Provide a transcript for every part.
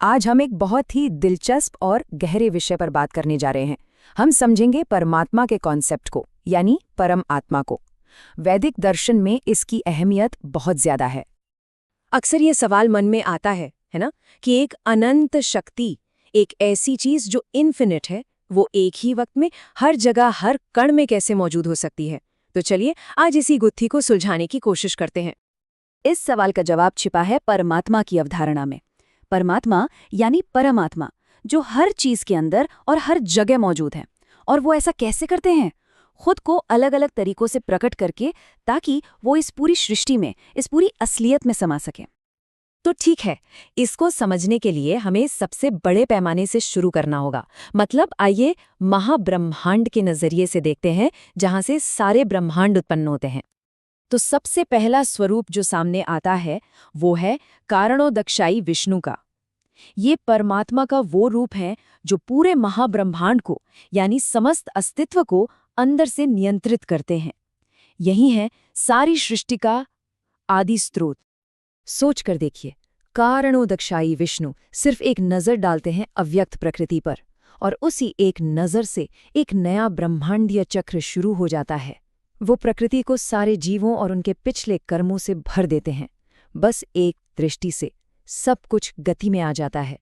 आज हम एक बहुत ही दिलचस्प और गहरे विषय पर बात करने जा रहे हैं। हम समझेंगे परमात्मा के कॉन्सेप्ट को, यानी परम आत्मा को। वैदिक दर्शन में इसकी अहमियत बहुत ज्यादा है। अक्सर ये सवाल मन में आता है ना, कि एक अनंत शक्ति, एक ऐसी चीज जो इन्फिनिट है, वो एक ही वक्त में हर जगह हर कण में कैसे मौजूद हो सकती है। तो चलिए आज इसी गुत्थी को सुलझाने की कोशिश करते हैं। इस सवाल का जवाब छिपा है परमात्मा की अवधारणा में। परमात्मा यानी परमात्मा, जो हर चीज के अंदर और हर जगह मौजूद है। और वो ऐसा कैसे करते हैं? खुद को अलग अलग तरीकों से प्रकट करके, ताकि वो इस पूरी सृष्टि में, इस पूरी असलियत में समा सके। तो ठीक है, इसको समझने के लिए हमें सबसे बड़े पैमाने से शुरू करना होगा। मतलब आइए महाब्रह्मांड के नजरिए से देखते हैं, जहां से सारे ब्रह्मांड उत्पन्न होते हैं। तो सबसे पहला स्वरूप जो सामने आता है वो है कारणोदक्षाई विष्णु का। ये परमात्मा का वो रूप है जो पूरे महाब्रह्मांड को, यानी समस्त अस्तित्व को अंदर से नियंत्रित करते हैं। यही है सारी सृष्टि का आदि स्रोत। सोच कर देखिए, कारणोदक्षाई विष्णु सिर्फ एक नजर डालते हैं अव्यक्त प्रकृति पर, और उसी एक नजर से एक नया ब्रह्मांडीय चक्र शुरू हो जाता है। वो प्रकृति को सारे जीवों और उनके पिछले कर्मों से भर देते हैं। बस एक दृष्टि से सब कुछ गति में आ जाता है।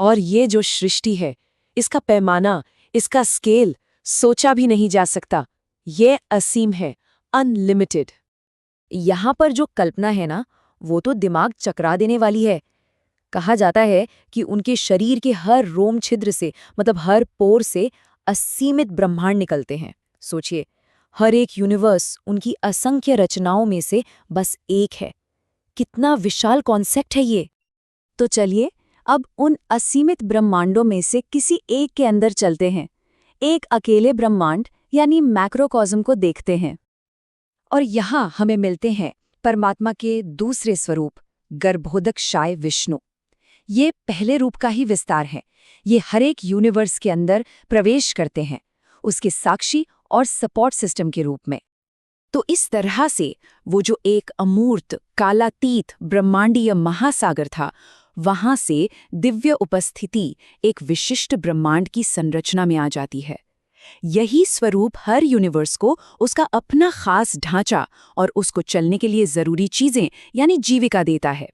और ये जो सृष्टि है, इसका पैमाना, इसका स्केल सोचा भी नहीं जा सकता। ये असीम है, अनलिमिटेड। यहाँ पर जो कल्पना है ना, वो तो दिमाग चकरा देने वाली है। कहा जाता है कि उनके शरीर के हर रोम छिद्र से, मतलब हर पोर से असीमित ब्रह्मांड निकलते हैं। सोचिए, हर एक यूनिवर्स उनकी असंख्य रचनाओं में से बस एक है। कितना विशाल कॉन्सेप्ट है ये। तो चलिए अब उन असीमित ब्रह्मांडों में से किसी एक के अंदर चलते हैं। एक अकेले ब्रह्मांड यानी मैक्रोकॉस्म को देखते हैं। और यहाँ हमें मिलते हैं परमात्मा के दूसरे स्वरूप, गर्भोदक्षाय विष्णु। ये पहले रूप का ही विस्तार है। ये हर एक यूनिवर्स के अंदर प्रवेश करते हैं, उसके साक्षी और सपोर्ट सिस्टम के रूप में। तो इस तरह से वो जो एक अमूर्त, कालातीत ब्रह्मांडीय महासागर था, वहां से दिव्य उपस्थिति एक विशिष्ट ब्रह्मांड की संरचना में आ जाती है। यही स्वरूप हर यूनिवर्स को उसका अपना खास ढांचा और उसको चलने के लिए जरूरी चीजें यानी जीविका देता है।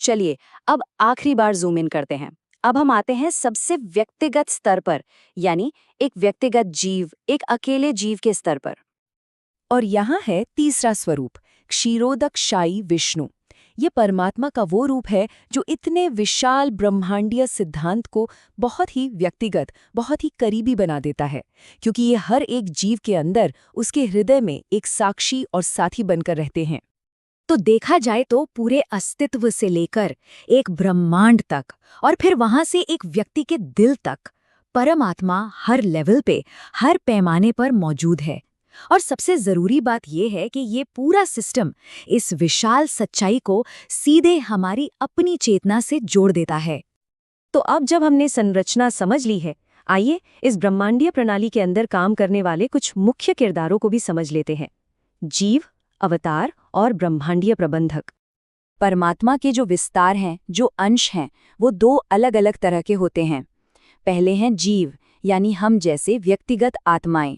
चलिए अब आखिरी बार जूम इन करते हैं। अब हम आते हैं सबसे व्यक्तिगत स्तर पर, यानी एक व्यक्तिगत जीव, एक अकेले जीव के स्तर पर। और यहाँ है तीसरा स्वरूप, क्षीरोदक्षाई विष्णु। ये परमात्मा का वो रूप है जो इतने विशाल ब्रह्मांडीय सिद्धांत को बहुत ही व्यक्तिगत, बहुत ही करीबी बना देता है, क्योंकि ये हर एक जीव के अंदर, उसके हृदय में एक साक्षी और साथी बनकर रहते हैं। तो देखा जाए तो पूरे अस्तित्व से लेकर एक ब्रह्मांड तक, और फिर वहां से एक व्यक्ति के दिल तक, परमात्मा हर लेवल पे, हर पैमाने पर मौजूद है। और सबसे जरूरी बात यह है कि ये पूरा सिस्टम इस विशाल सच्चाई को सीधे हमारी अपनी चेतना से जोड़ देता है। तो अब जब हमने संरचना समझ ली है, आइए इस ब्रह्मांडीय प्रणाली के अंदर काम करने वाले कुछ मुख्य किरदारों को भी समझ लेते हैं। जीव, अवतार और ब्रह्मांडीय प्रबंधक। परमात्मा के जो विस्तार हैं, जो अंश हैं, वो दो अलग अलग तरह के होते हैं। पहले हैं जीव, यानी हम जैसे व्यक्तिगत आत्माएं।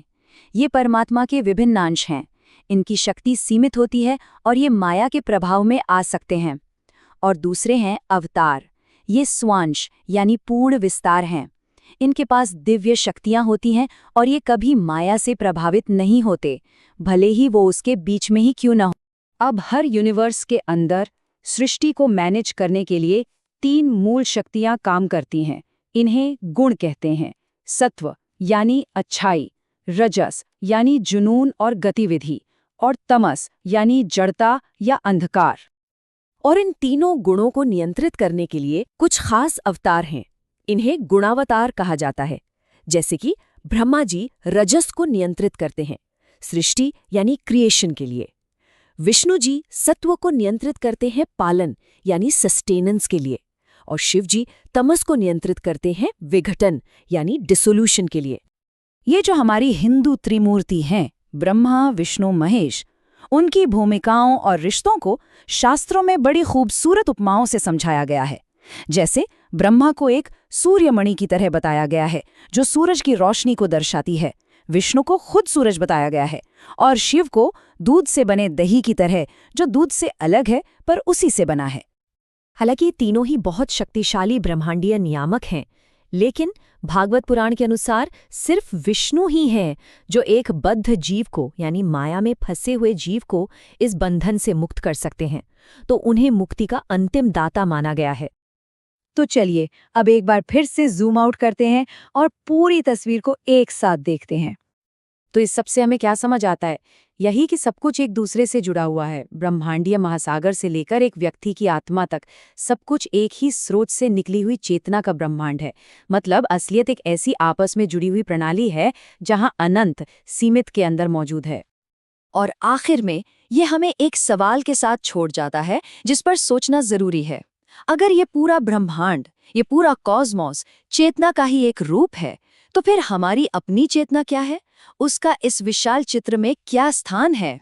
ये परमात्मा के विभिन्न अंश हैं। इनकी शक्ति सीमित होती है और ये माया के प्रभाव में आ सकते हैं। और दूसरे हैं अवतार। ये स्वांश यानी पूर्ण विस्तार हैं। इनके पास दिव्य शक्तियां होती हैं और ये कभी माया से प्रभावित नहीं होते, भले ही वो उसके बीच में ही क्यों न हो। अब हर यूनिवर्स के अंदर सृष्टि को मैनेज करने के लिए तीन मूल शक्तियां काम करती हैं। इन्हें गुण कहते हैं। सत्व यानी अच्छाई, रजस यानी जुनून और गतिविधि, और तमस यानी जड़ता या अंधकार। और इन तीनों गुणों को नियंत्रित करने के लिए कुछ खास अवतार हैं। इन्हें गुणावतार कहा जाता है। जैसे कि ब्रह्मा जी रजस को नियंत्रित करते हैं, सृष्टि यानी क्रिएशन के लिए। विष्णु जी सत्व को नियंत्रित करते हैं, पालन यानी सस्टेनेंस के लिए। और शिव जी तमस को नियंत्रित करते हैं, विघटन यानी डिसोल्यूशन के लिए। ये जो हमारी हिंदू त्रिमूर्ति हैं, ब्रह्मा, विष्णु, महेश, उनकी भूमिकाओं और रिश्तों को शास्त्रों में बड़ी खूबसूरत उपमाओं से समझाया गया है। जैसे ब्रह्मा को एक सूर्यमणि की तरह बताया गया है, जो सूरज की रोशनी को दर्शाती है। विष्णु को खुद सूरज बताया गया है, और शिव को दूध से बने दही की तरह, जो दूध से अलग है पर उसी से बना है। हालांकि तीनों ही बहुत शक्तिशाली ब्रह्मांडीय नियामक हैं, लेकिन भागवत पुराण के अनुसार सिर्फ विष्णु ही हैं जो एक बद्ध जीव को, यानी माया में फंसे हुए जीव को, इस बंधन से मुक्त कर सकते हैं। तो उन्हें मुक्ति का अंतिम दाता माना गया है। तो चलिए अब एक बार फिर से जूम आउट करते हैं और पूरी तस्वीर को एक साथ देखते हैं। तो इस सबसे हमें क्या समझ आता है? यही कि सब कुछ एक दूसरे से जुड़ा हुआ है। ब्रह्मांडीय महासागर से लेकर एक व्यक्ति की आत्मा तक, सब कुछ एक ही स्रोत से निकली हुई चेतना का ब्रह्मांड है। मतलब असलियत एक ऐसी आपस में जुड़ी हुई प्रणाली है जहां अनंत सीमित के अंदर मौजूद है। और आखिर में ये हमें एक सवाल के साथ छोड़ जाता है जिस पर सोचना जरूरी है। अगर ये पूरा ब्रह्मांड, ये पूरा कॉस्मॉस चेतना का ही एक रूप है, तो फिर हमारी अपनी चेतना क्या है? उसका इस विशाल चित्र में क्या स्थान है?